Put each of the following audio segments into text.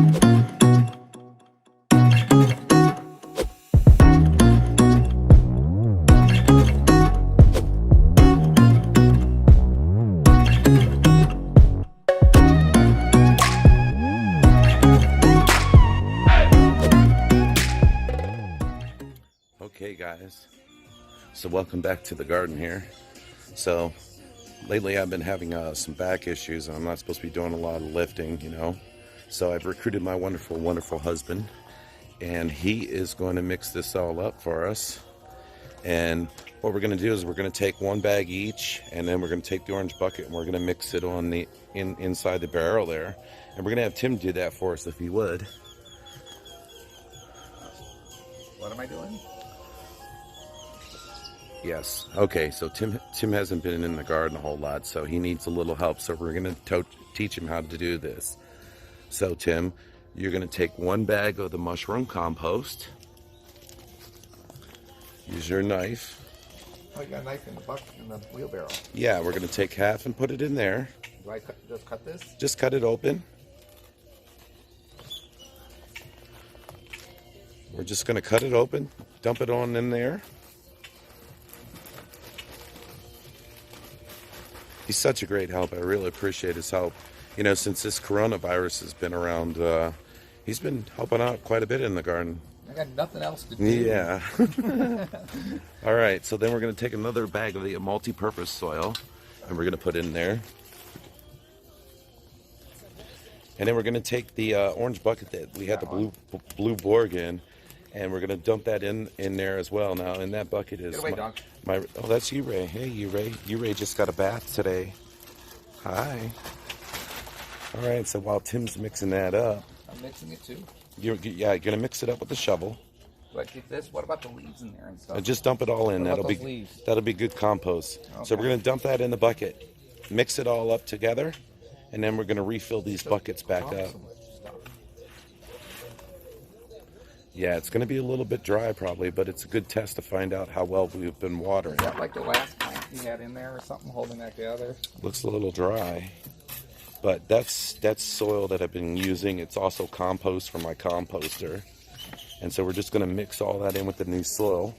Okay guys, so welcome back to the garden here. So lately I've been having some back issues and I'm not supposed to be doing a lot of lifting, you know. So I've recruited my wonderful husband, and he is going to mix this all up for us. And what we're going to do is we're going to take one bag each, and then we're going to take the orange bucket and we're going to mix it on the inside the barrel there. And we're going to have Tim do that for us if he would. What am I doing? Yes. Okay, so Tim hasn't been in the garden a whole lot, so he needs a little help. So we're going to teach him how to do this. So Tim, you're going to take one bag of the mushroom compost. Use your knife. Oh, you got a knife in the bucket, in the wheelbarrow. Yeah, we're going to take half and put it in there. Do I just cut this? Just cut it open. We're just going to cut it open, dump it on in there. He's such a great help. I really appreciate his help. You know, since this coronavirus has been around, he's been helping out quite a bit in the garden. I got nothing else to do. Yeah. All right, so then we're going to take another bag of the multi-purpose soil, and we're going to put in there. And then we're going to take the orange bucket that we had the blue Borg in, and we're going to dump that in there as well. Now, in that bucket is oh, that's you, Ray. Hey, you, Ray. You, Ray, just got a bath today. Hi. All right, so while Tim's mixing that up. I'm mixing it too. You're going to mix it up with the shovel. Do I keep this? What about the leaves in there and stuff? Just dump it all in. That'll be good compost. Okay. So we're going to dump that in the bucket. Mix it all up together, and then we're going to refill these buckets back up. Yeah, it's going to be a little bit dry probably, but it's a good test to find out how well we've been watering. Is that like the last plant you had in there or something holding that together? Looks a little dry, but that's soil that I've been using. It's also compost from my composter. And so we're just going to mix all that in with the new soil,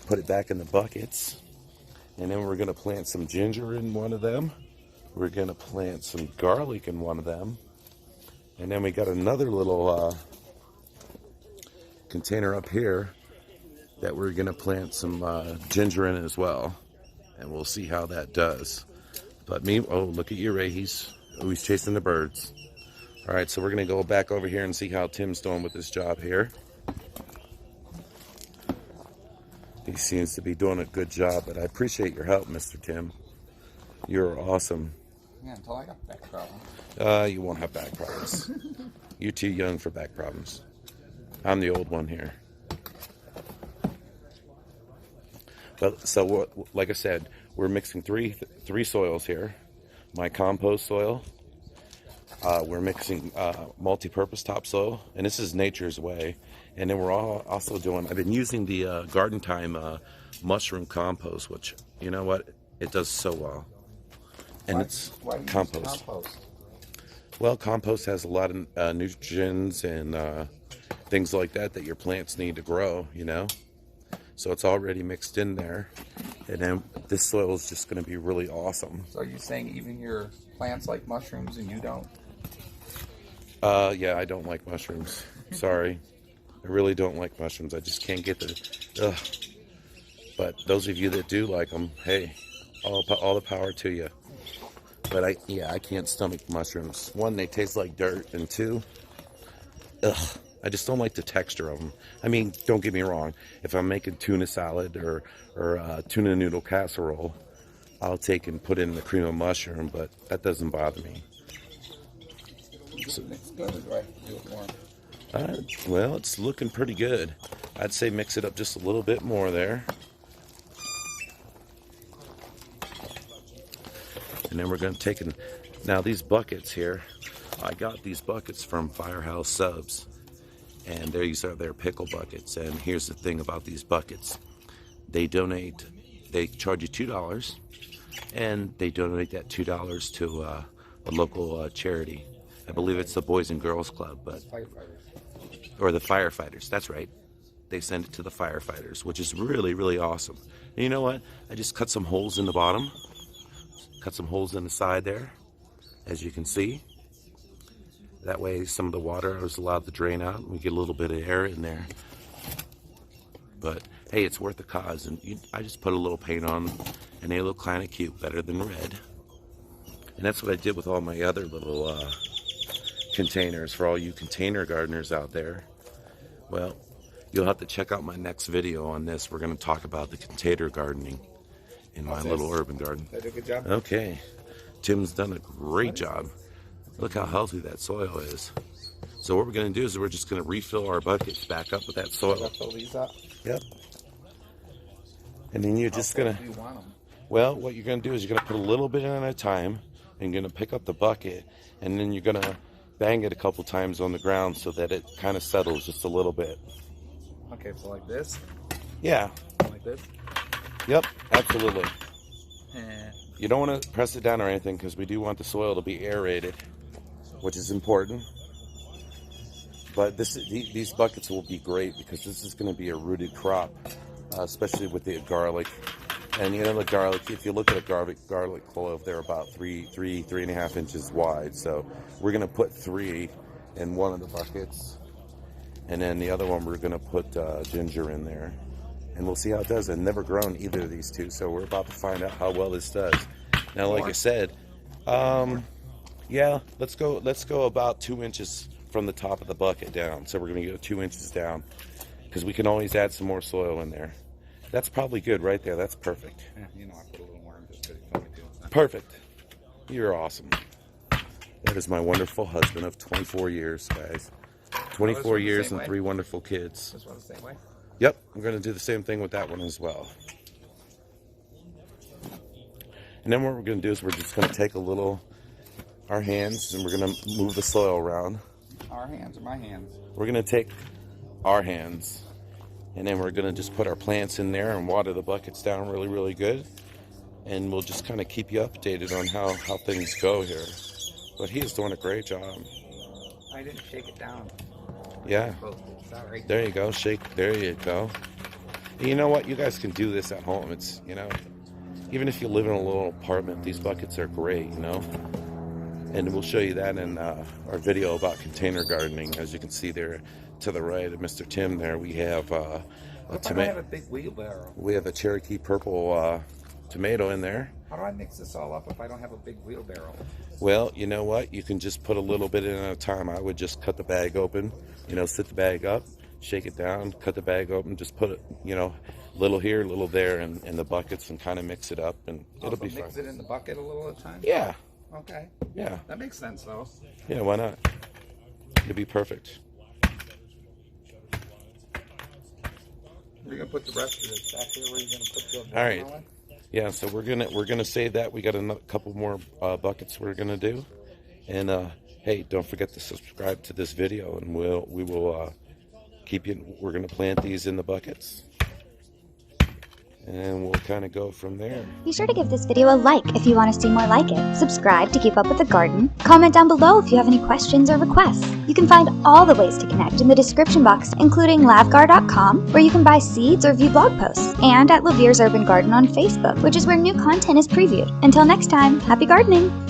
put it back in the buckets, and then we're going to plant some ginger in one of them. We're going to plant some garlic in one of them. And then we got another little container up here that we're going to plant some ginger in as well, and we'll see how that does. But oh, look at you, Ray. He's chasing the birds. All right, so we're going to go back over here and see how Tim's doing with this job here. He seems to be doing a good job, but I appreciate your help, Mr. Tim. You're awesome. Yeah, until I got back problems. You won't have back problems. You're too young for back problems. I'm the old one here. But so, like I said, we're mixing three soils here. My compost soil. We're mixing multi-purpose topsoil, and this is Nature's Way. And then we're also doing. I've been using the Garden Time mushroom compost, which, you know what, it does so well. And it's compost. Well, compost has a lot of nutrients and things like that your plants need to grow, you know. So it's already mixed in there, and then this soil is just going to be really awesome. So are you saying even your plants like mushrooms and you don't? Yeah, I don't like mushrooms. Sorry. I really don't like mushrooms. I just can't get the... But those of you that do like them, hey, all the power to you. But I can't stomach mushrooms. One, they taste like dirt, and two, I just don't like the texture of them. I mean, don't get me wrong. If I'm making tuna salad or tuna noodle casserole, I'll take and put in the cream of mushroom, but that doesn't bother me. So, it's good, or do I have to do it more? Well, it's looking pretty good. I'd say mix it up just a little bit more there. And then we're going to take it. Now these buckets here, I got these buckets from Firehouse Subs, and these are their pickle buckets. And here's the thing about these buckets: they charge you $2, and they donate that $2 to a local charity. I believe it's the Boys and Girls Club, but or the firefighters. That's right. They send it to the firefighters, which is really, really awesome. And you know what? I just cut some holes in the bottom, cut some holes in the side there, as you can see. That way some of the water is allowed to drain out and we get a little bit of air in there. But hey, it's worth the cause. And I just put a little paint on and they look kind of cute, better than red. And that's what I did with all my other little containers for all you container gardeners out there. Well, you'll have to check out my next video on this. We're going to talk about the container gardening in my little urban garden. Did I do a good job? Okay. Tim's done a great job. Look how healthy that soil is. So what we're going to do is we're just going to refill our buckets back up with that soil. Fill these up? Yep. And then you're just going to... Do you want them? Well, what you're going to do is you're going to put a little bit in at a time. And you're going to pick up the bucket. And then you're going to bang it a couple times on the ground so that it kind of settles just a little bit. Okay, so like this? Yeah. Like this? Yep, absolutely. And You don't want to press it down or anything because we do want the soil to be aerated, which is important. But these buckets will be great because this is going to be a rooted crop, especially with the garlic. And you know the garlic, if you look at a garlic clove, they're about 3.5 inches wide. So we're going to put 3 in one of the buckets. And then the other one we're going to put ginger in there. And we'll see how it does. I've never grown either of these two, so we're about to find out how well this does. Now, like I said, yeah, let's go about 2 inches from the top of the bucket down. So we're going to go 2 inches down because we can always add some more soil in there. That's probably good right there. That's perfect. yeah, you know, I put a little more in just because you told me to. Perfect. You're awesome. That is my wonderful husband of 24 years, guys. 24 years and 3 wonderful kids. This one the same way? Yep, I'm going to do the same thing with that one as well. And then what we're going to do is we're just going to take our hands, and we're going to move the soil around. Our hands or my hands? We're going to take our hands, and then we're going to just put our plants in there and water the buckets down really, really good. And we'll just kind of keep you updated on how things go here. But he's doing a great job. I didn't shake it down. Yeah. Sorry. There you go. There you go. And you know what? You guys can do this at home. It's, even if you live in a little apartment, these buckets are great, And we'll show you that in our video about container gardening. As you can see there to the right of Mr. Tim there, we have a tomato. I have a big wheelbarrow. We have a Cherokee purple tomato in there. How do I mix this all up if I don't have a big wheelbarrow? Well, you know what? You can just put a little bit in at a time. I would just cut the bag open, sit the bag up, shake it down, cut the bag open, just put it, little here, little there in the buckets and kind of mix it up, and it'll be fun. Mix it in the bucket a little at a time? Yeah. Okay. Yeah. That makes sense, though. Yeah, why not? It'll be perfect. Where are you gonna put the rest of this? Back here where you're gonna put the all right. Yeah, so we're gonna save that. We got a couple more buckets we're gonna do, and hey, don't forget to subscribe to this video, and we will keep you. We're gonna plant these in the buckets, and we'll kind of go from there. Be sure to give this video a like if you want to see more like it. Subscribe to keep up with the garden. Comment down below if you have any questions or requests. You can find all the ways to connect in the description box, including lavgar.com, where you can buy seeds or view blog posts, and at Lavier's Urban Garden on Facebook, which is where new content is previewed. Until next time, happy gardening!